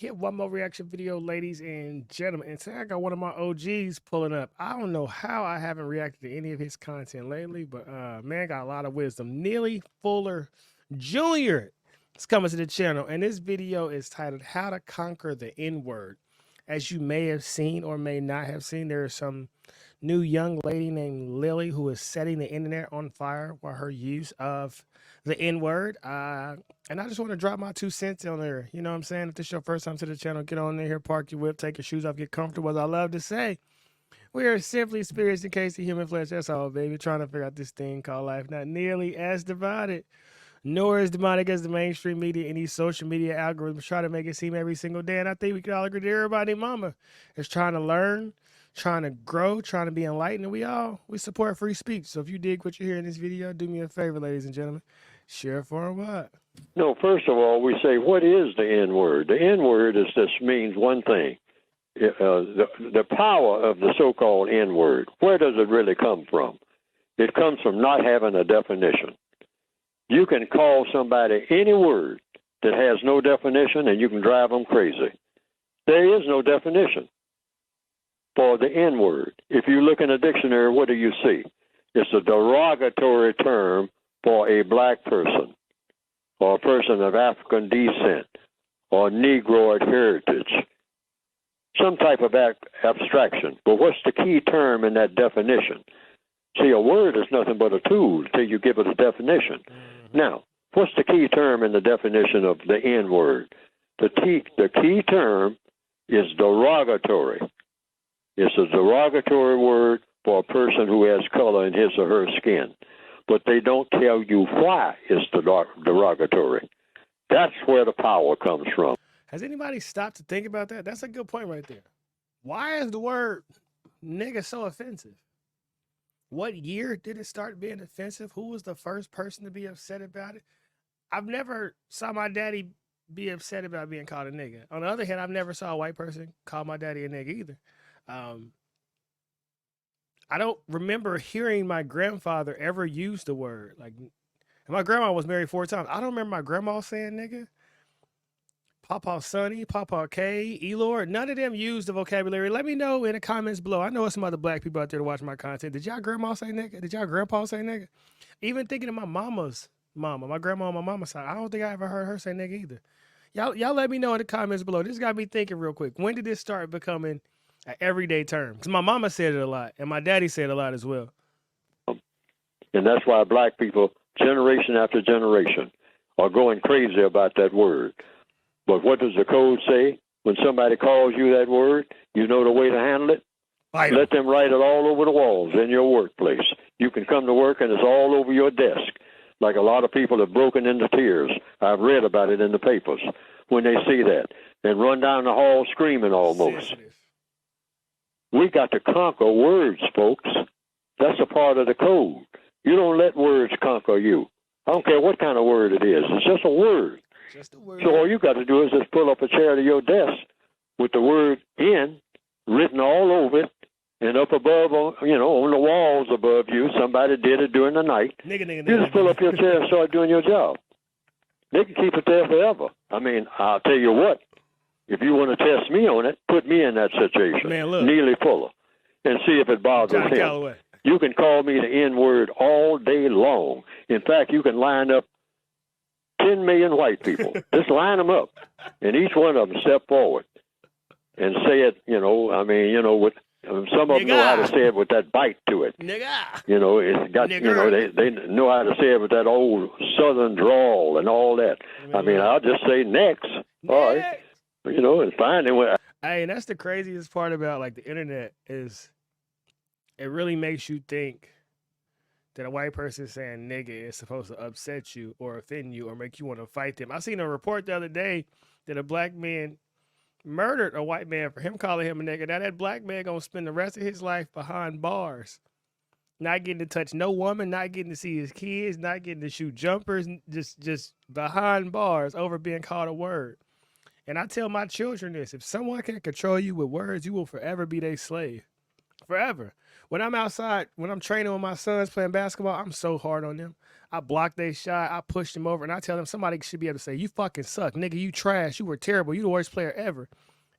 get one more reaction video, ladies and gentlemen. And today I got one of my OGs pulling up. I don't know how I haven't reacted to any of his content lately, but man got a lot of wisdom. Neely Fuller Jr. is coming to the channel, and this video is titled "How to Conquer the N-Word." As you may have seen or may not have seen, there is some new young lady named Lily who is setting the internet on fire with her use of the N-word. And I just want to drop my 2 cents on there. You know what I'm saying? If this is your first time to the channel, get on in here, park your whip, take your shoes off, get comfortable. As I love to say, we are simply spirits encased in human flesh. That's all, baby. Trying to figure out this thing called life. Not nearly as divided, nor as demonic as the mainstream media and these social media algorithms try to make it seem every single day. And I think we can all agree that everybody, mama, is trying to learn, trying to grow, trying to be enlightened. And we support free speech. So if you dig what you hear in this video, do me a favor, ladies and gentlemen. Share for what? No, first of all, we say, what is the N-word? The N-word just means one thing. The power of the so-called N-word, where does it really come from? It comes from not having a definition. You can call somebody any word that has no definition, and you can drive them crazy. There is no definition for the N-word. If you look in a dictionary, what do you see? It's a derogatory term for a black person, or a person of African descent, or Negroid heritage, some type of abstraction. But what's the key term in that definition? See, a word is nothing but a tool until you give it a definition. Now, what's the key term in the definition of the N-word? The key term is derogatory. It's a derogatory word for a person who has color in his or her skin. But they don't tell you why it's derogatory. That's where the power comes from. Has anybody stopped to think about that? That's a good point right there. Why is the word nigga so offensive? What year did it start being offensive? Who was the first person to be upset about it? I've never saw my daddy be upset about being called a nigga. On the other hand, I've never saw a white person call my daddy a nigga either. I don't remember hearing my grandfather ever use the word. Like, my grandma was married 4 times. I don't remember my grandma saying nigga. Papa Sonny, Papa K, Elor, none of them used the vocabulary. Let me know in the comments below. I know some other black people out there to watch my content. Did y'all grandma say nigga? Did y'all grandpa say nigga? Even thinking of my mama's mama, my grandma on my mama's side, I don't think I ever heard her say nigga either. Y'all let me know in the comments below. This got me thinking real quick. When did this start becoming an everyday term? Because my mama said it a lot, and my daddy said it a lot as well. And that's why black people, generation after generation, are going crazy about that word. But what does the code say? When somebody calls you that word, you know the way to handle it? Let them write it all over the walls in your workplace. You can come to work and it's all over your desk. Like a lot of people have broken into tears. I've read about it in the papers when they see that. And run down the hall screaming almost. We got to conquer words, folks. That's a part of the code. You don't let words conquer you. I don't care what kind of word it is. It's just a word. Just a word. So all you got to do is just pull up a chair to your desk with the word "in" written all over it, and up above, on the walls above you, somebody did it during the night. Nigga, You just pull up your chair and start doing your job. They can keep it there forever. I mean, I'll tell you what. If you want to test me on it, put me in that situation, man, look. Neely Fuller, and see if it bothers him. Callaway. You can call me the N-word all day long. In fact, you can line up 10 million white people. Just line them up, and each one of them step forward and say it, with some of them know how to say it with that bite to it. Nigga. It's got, they know how to say it with that old southern drawl and all that. I mean, I'll just say next. All right. And find it. Hey, and that's the craziest part about like the internet is it really makes you think that a white person saying nigga is supposed to upset you or offend you or make you want to fight them. I seen a report the other day that a black man murdered a white man for him calling him a nigga. Now that black man gonna spend the rest of his life behind bars, not getting to touch no woman, not getting to see his kids, not getting to shoot jumpers, just behind bars over being called a word. And I tell my children this: if someone can control you with words, you will forever be their slave. forever. When I'm outside, when I'm training with my sons playing basketball, I'm so hard on them. I block their shot, I push them over, and I tell them somebody should be able to say, "You fucking suck, nigga. You trash. You were terrible. You the worst player ever."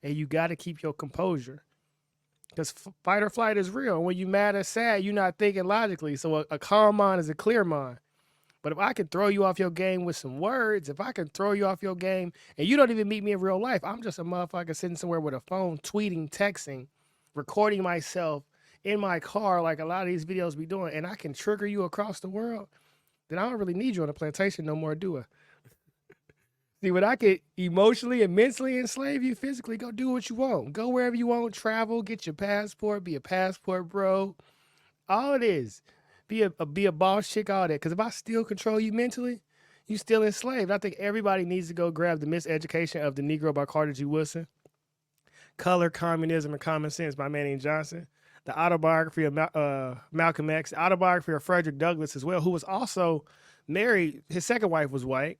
And you got to keep your composure because fight or flight is real. And when you mad or sad, you're not thinking logically. So a calm mind is a clear mind. But if I can throw you off your game with some words, if I can throw you off your game and you don't even meet me in real life, I'm just a motherfucker sitting somewhere with a phone, tweeting, texting, recording myself in my car like a lot of these videos be doing, and I can trigger you across the world, then I don't really need you on a plantation no more, do I? See, when I could emotionally and mentally enslave you, physically, go do what you want. Go wherever you want, travel, get your passport, be a passport bro. All it is. Be a boss chick, all that. Because if I still control you mentally, you still enslaved. I think everybody needs to go grab The Miseducation of the Negro by Carter G. Woodson, Color, Communism, and Common Sense by Manning Johnson, the autobiography of Malcolm X, the autobiography of Frederick Douglass as well, who was also married. His second wife was white.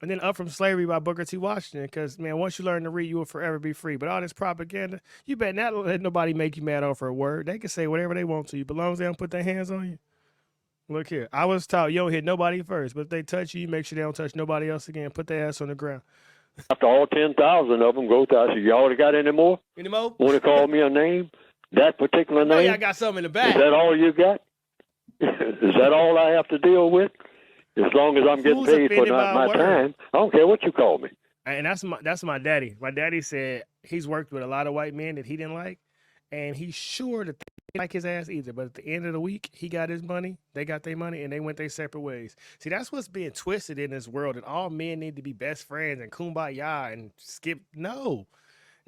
And then Up From Slavery by Booker T. Washington. Because, man, once you learn to read, you will forever be free. But all this propaganda, you better not let nobody make you mad over a word. They can say whatever they want to you. But as long as they don't put their hands on you. Look here. I was taught you don't hit nobody first. But if they touch you, you make sure they don't touch nobody else again. Put their ass on the ground. After all 10,000 of them go through, I said, y'all got any more? Any more? Want to call me a name? That particular name? Oh, yeah, I got something in the back. Is that all you got? Is that all I have to deal with? As long as I'm getting paid for my time, I don't care what you call me. And that's my daddy. My daddy said he's worked with a lot of white men that he didn't like, and he's sure that they didn't like his ass either. But at the end of the week, he got his money, they got their money, and they went their separate ways. See, that's what's being twisted in this world, that all men need to be best friends and kumbaya and skip. No.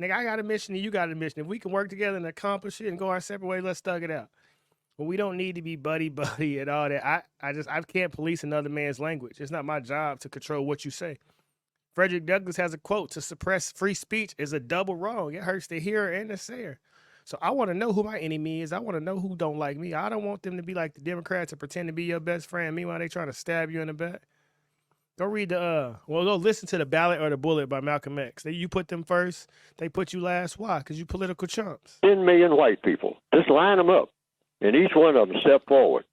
Nigga, I got a mission and you got a mission. If we can work together and accomplish it and go our separate ways, let's thug it out. But we don't need to be buddy and all that. I can't police another man's language. It's not my job to control what you say. Frederick Douglass has a quote: "To suppress free speech is a double wrong. It hurts the hearer and the sayer." So I want to know who my enemy is. I want to know who don't like me. I don't want them to be like the Democrats and pretend to be your best friend. Meanwhile, they trying to stab you in the back. Go read go listen to The Ballot or the Bullet by Malcolm X. You put them first, they put you last. Why? Because you political chumps. 10 million white people. Just line them up. And each one of them step forward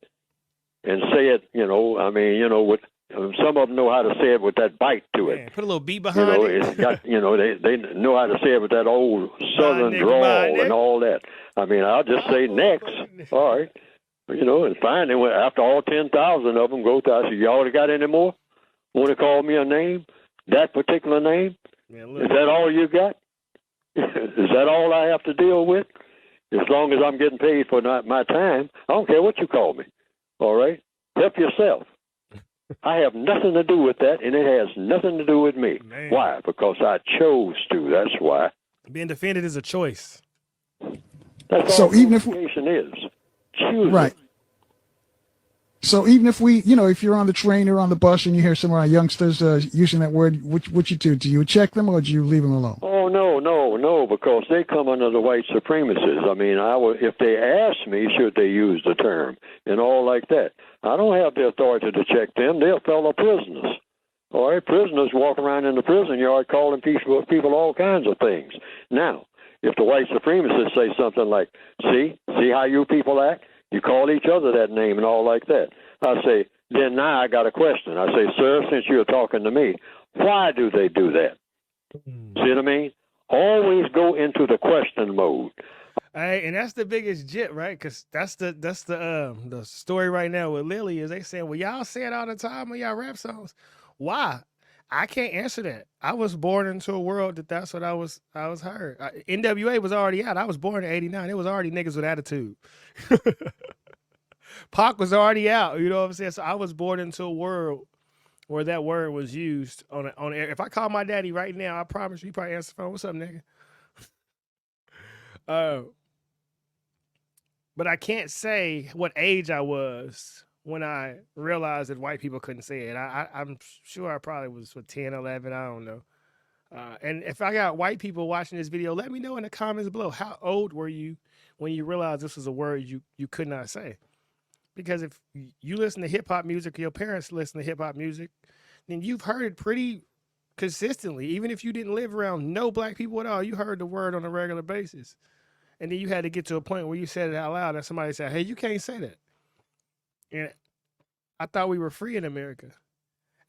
and say it, with some of them know how to say it with that bite to it. Man, put a little beat behind it. It's got, they know how to say it with that old Southern drawl and all that. I mean, I'll just say next. All right. And finally, after all 10,000 of them go through, I said, y'all got any more? Want to call me a name? That particular name? Man, is that all you got? Is that all I have to deal with? As long as I'm getting paid for my time, I don't care what you call me. All right? Help yourself. I have nothing to do with that, and it has nothing to do with me. Man. Why? Because I chose to. That's why. Being defended is a choice. That's all education is. Choose right. it. So even if if you're on the train or on the bus and you hear some of our youngsters using that word, what you do? Do you check them or do you leave them alone? Oh, no, because they come under the white supremacists. I mean, if they ask me, should they use the term and all like that. I don't have the authority to check them. They're fellow prisoners. All right, prisoners walk around in the prison yard calling people all kinds of things. Now, if the white supremacists say something like, see how you people act? You call each other that name and all like that. I say, then now I got a question. I say, sir, since you're talking to me, why do they do that? See what I mean? Always go into the question mode. Hey, and that's the biggest jit, right? Because that's the story right now with Neely is they saying, well, y'all say it all the time on y'all rap songs. Why? I can't answer that. I was born into a world that's what I was heard. NWA was already out. I was born in '89. It was already niggas with attitude. Pac was already out. You know what I'm saying? So I was born into a world where that word was used on air. If I call my daddy right now, I promise you, he probably answer the phone. What's up, nigga? But I can't say what age I was when I realized that white people couldn't say it. I'm sure I probably was 10, 11, I don't know. And if I got white people watching this video, let me know in the comments below. How old were you when you realized this was a word you could not say? Because if you listen to hip-hop music, or your parents listen to hip-hop music, then you've heard it pretty consistently. Even if you didn't live around no black people at all, you heard the word on a regular basis. And then you had to get to a point where you said it out loud and somebody said, hey, you can't say that. And I thought we were free in America.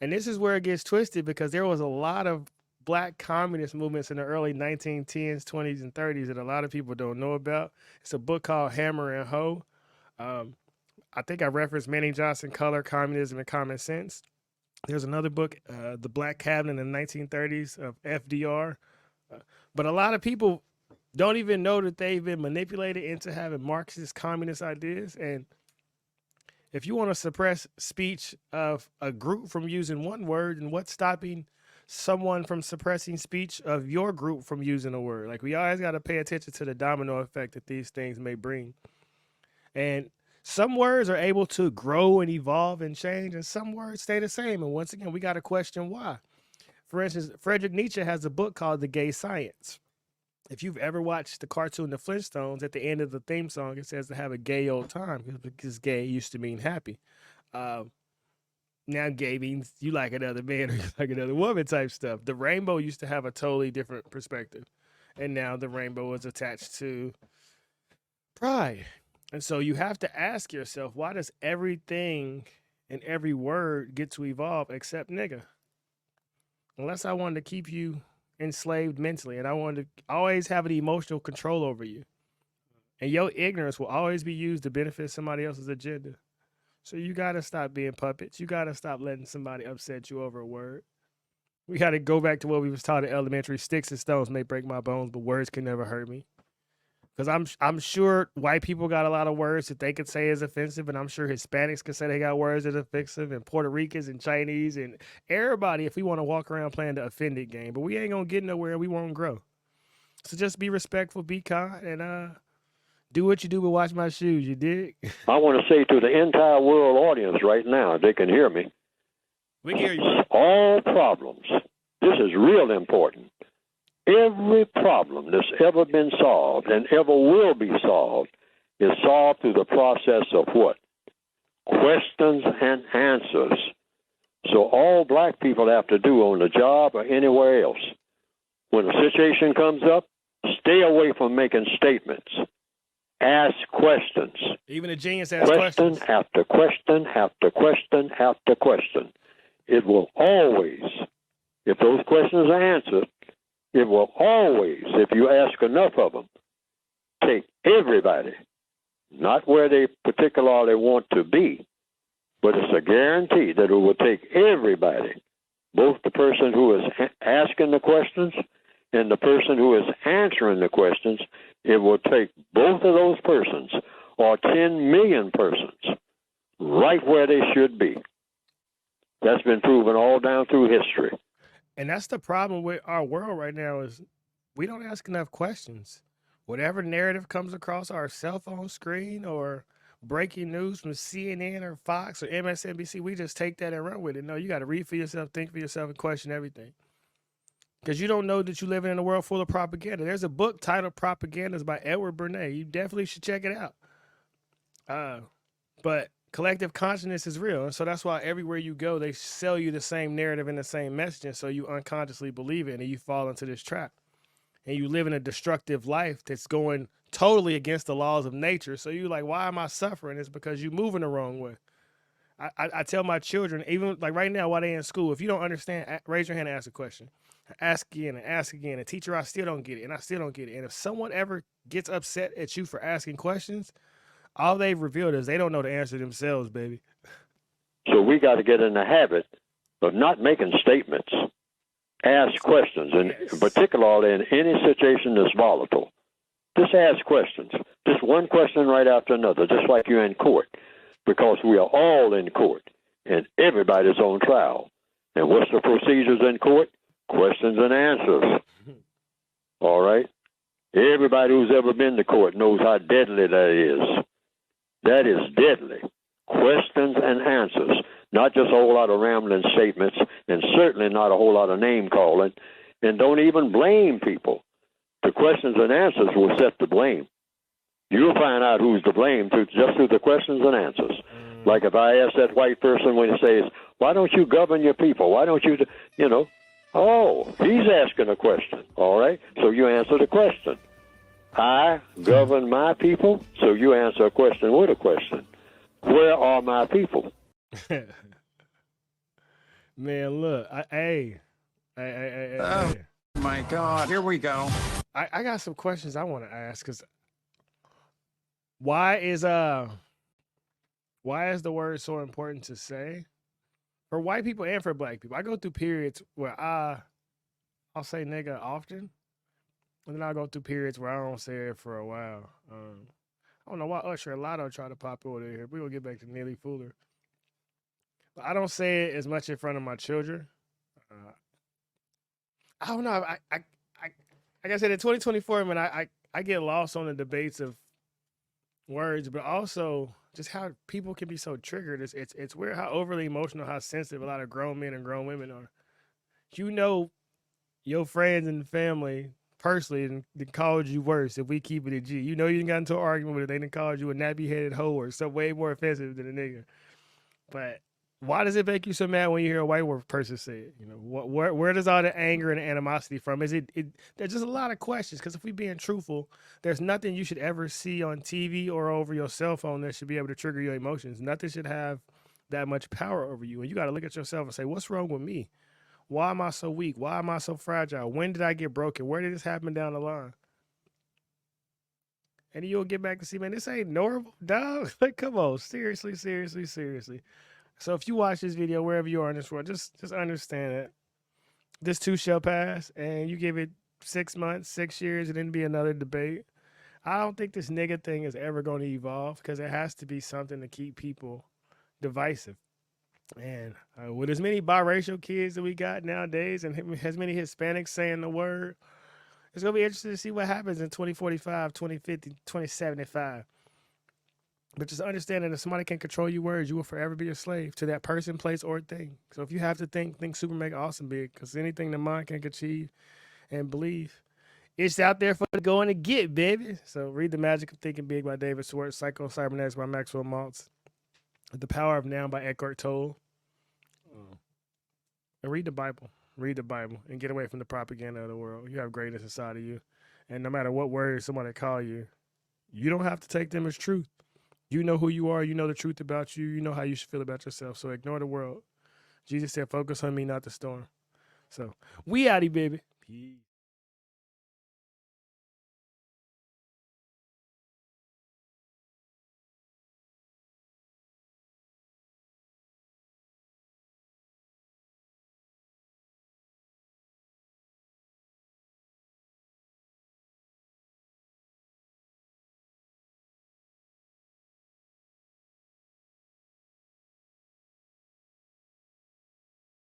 And this is where it gets twisted because there was a lot of black communist movements in the early 1910s, 20s, and 30s that a lot of people don't know about. It's a book called Hammer and Hoe. I think I referenced Manning Johnson, Color, Communism, and Common Sense. There's another book, The Black Cabinet in the 1930s of FDR. But a lot of people don't even know that they've been manipulated into having Marxist communist ideas. And if you want to suppress speech of a group from using one word, and what's stopping someone from suppressing speech of your group from using a word? Like, we always got to pay attention to the domino effect that these things may bring. And some words are able to grow and evolve and change, and some words stay the same. And once again, we got to question why. For instance, Friedrich Nietzsche has a book called The Gay Science. If you've ever watched the cartoon The Flintstones, at the end of the theme song, it says to have a gay old time because gay used to mean happy. Now gay means you like another man or you like another woman type stuff. The rainbow used to have a totally different perspective. And now the rainbow is attached to pride. And so you have to ask yourself, why does everything and every word get to evolve except nigga? Unless I wanted to keep you enslaved mentally and I wanted to always have an emotional control over you. And your ignorance will always be used to benefit somebody else's agenda. So you got to stop being puppets. You got to stop letting somebody upset you over a word. We got to go back to what we was taught in elementary. Sticks and stones may break my bones, but words can never hurt me. Because I'm sure white people got a lot of words that they could say is offensive, and I'm sure Hispanics could say they got words that are offensive, and Puerto Ricans and Chinese and everybody if we want to walk around playing the offended game. But we ain't going to get nowhere and we won't grow. So just be respectful, be kind, and do what you do, but watch my shoes, you dig? I want to say to the entire world audience right now, if they can hear me, We can hear you. all problems, this is real important. Every problem that's ever been solved and ever will be solved is solved through the process of what? Questions and answers. So all black people have to do on the job or anywhere else, when a situation comes up, stay away from making statements. Ask questions. Even a genius asks Question questions. after question after question after question. It will always, if those questions are answered, it will always, if you ask enough of them, take everybody, not where they particularly want to be, but it's a guarantee that it will take everybody, both the person who is asking the questions and the person who is answering the questions. It will take both of those persons, or 10 million persons, right where they should be. That's been proven all down through history. And that's the problem with our world right now is we don't ask enough questions. Whatever narrative comes across our cell phone screen or breaking news from CNN or Fox or MSNBC, we just take that and run with it. No, you got to read for yourself, think for yourself, and question everything. Because you don't know that you're living in a world full of propaganda. There's a book titled Propagandas by Edward Bernays. You definitely should check it out. But collective consciousness is real. And so that's why everywhere you go, they sell you the same narrative and the same message. And so you unconsciously believe it and you fall into this trap. And you live in a destructive life that's going totally against the laws of nature. So you're like, why am I suffering? It's because you're moving the wrong way. I tell my children, even like right now while they're in school, if you don't understand, raise your hand and ask a question. Ask again and ask again. And teacher, I still don't get it. And I still don't get it. And if someone ever gets upset at you for asking questions, all they've revealed is they don't know the answer themselves, baby. So we got to get in the habit of not making statements. Ask questions, and particularly in any situation that's volatile. Just ask questions. Just one question right after another, just like you're in court, because we are all in court, and everybody's on trial. And what's the procedures in court? Questions and answers. All right? Everybody who's ever been to court knows how deadly that is. That is deadly. Questions and answers. Not just a whole lot of rambling statements, and certainly not a whole lot of name calling. And don't even blame people. The questions and answers will set the blame. You'll find out who's to blame just through the questions and answers. Like if I ask that white person when he says, why don't you govern your people? Why don't you, oh, he's asking a question. All right? So you answer the question. I govern my people. So you answer a question with a question. Where are my people? Man, look, hey, Oh hey. my God, here we go. I got some questions I want to ask because why is the word so important to say for white people and for black people? I go through periods where I'll say nigga often, and then I'll go through periods where I don't say it for a while. I don't know why Usher and Lotto try to pop over here. We gonna get back to Neely Fuller. But I don't say it as much in front of my children. Uh, I don't know. Like I said, in 2024, man, I get lost on the debates of words, but also just how people can be so triggered. It's weird how overly emotional, how sensitive a lot of grown men and grown women are. You know, your friends and family personally and they called you worse if we keep it a G. You know you done got into an argument with it, they done called you a nappy headed hoe or something way more offensive than a nigga. But why does it make you so mad when you hear a white person say it? You know, where does all the anger and the animosity from? Is it there's just a lot of questions because if we being truthful, there's nothing you should ever see on TV or over your cell phone that should be able to trigger your emotions. Nothing should have that much power over you. And you got to look at yourself and say, what's wrong with me? Why am I so weak? Why am I so fragile? When did I get broken? Where did this happen down the line? And then you'll get back to see, man, this ain't normal, dog. Like, come on, seriously. So if you watch this video wherever you are in this world, just understand that this too shall pass, and you give it 6 months, 6 years, and then be another debate. I don't think this nigga thing is ever going to evolve because it has to be something to keep people divisive. And with as many biracial kids that we got nowadays and as many Hispanics saying the word, it's going to be interesting to see what happens in 2045, 2050, 2075. But just understand that if somebody can control your words, you will forever be a slave to that person, place, or thing. So if you have to think super, mega, awesome, big, because anything the mind can achieve and believe, it's out there for the going to get, baby. So read The Magic of Thinking Big by David Schwartz, Psycho Cybernetics by Maxwell Maltz, The Power of Now by Eckhart Tolle. And read the Bible. Read the Bible and get away from the propaganda of the world. You have greatness inside of you. And no matter what word somebody call you, you don't have to take them as truth. You know who you are. You know the truth about you. You know how you should feel about yourself. So ignore the world. Jesus said, focus on me, not the storm. So we outie, baby. Peace.